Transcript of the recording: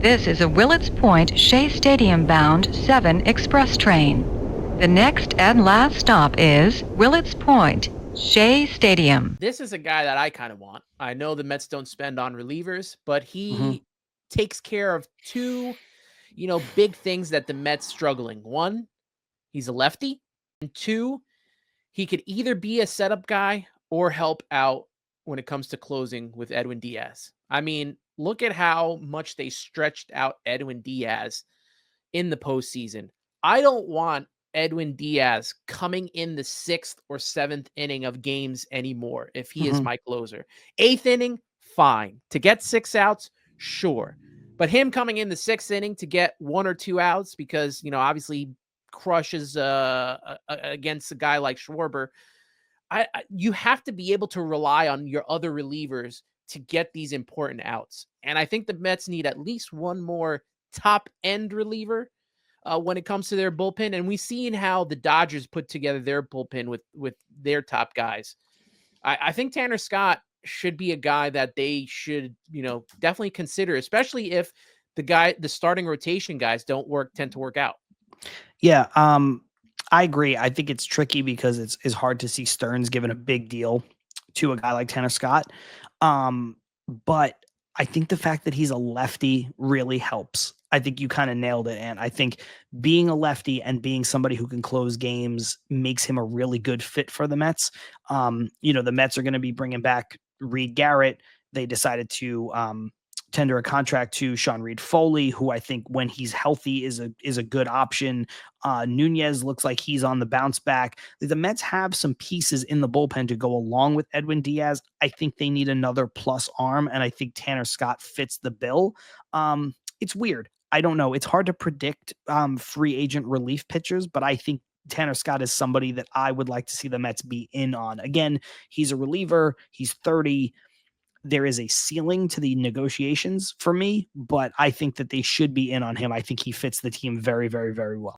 This is a Willets Point Shea Stadium bound 7 express train. The next and last stop is Willets Point, Shea Stadium. This is a guy that I kind of want. I know the Mets don't spend on relievers, but Mhm. he takes care of two, big things that the Mets struggling. One, he's a lefty, and two, he could either be a setup guy or help out when it comes to closing with Edwin Diaz. I mean, look at how much they stretched out Edwin Diaz in the postseason. I don't want Edwin Diaz coming in the 6th or 7th inning of games anymore if he is Mhm. my closer. 8th inning, fine. To get 6 outs, sure. But him coming in the 6th inning to get 1 or 2 outs because, obviously he crushes against a guy like Schwarber. You have to be able to rely on your other relievers to get these important outs. And I think the Mets need at least one more top end reliever when it comes to their bullpen. And we've seen how the Dodgers put together their bullpen with their top guys. I think Tanner Scott should be a guy that they should, definitely consider, especially if the starting rotation guys tend to work out. Yeah, I agree. I think it's tricky because it's hard to see Stearns given a big deal to a guy like Tanner Scott. But I think the fact that he's a lefty really helps. I think you kind of nailed it. And I think being a lefty and being somebody who can close games makes him a really good fit for the Mets. The Mets are going to be bringing back Reed Garrett. They decided to tender a contract to Sean Reed Foley, who I think when he's healthy is a good option. Nunez looks like he's on the bounce back. The Mets have some pieces in the bullpen to go along with Edwin Diaz. I think they need another plus arm, and I think Tanner Scott fits the bill. It's weird. I don't know. It's hard to predict free agent relief pitchers, but I think Tanner Scott is somebody that I would like to see the Mets be in on. Again, he's a reliever. He's 30. There is a ceiling to the negotiations for me, but I think that they should be in on him. I think he fits the team very, very, very well.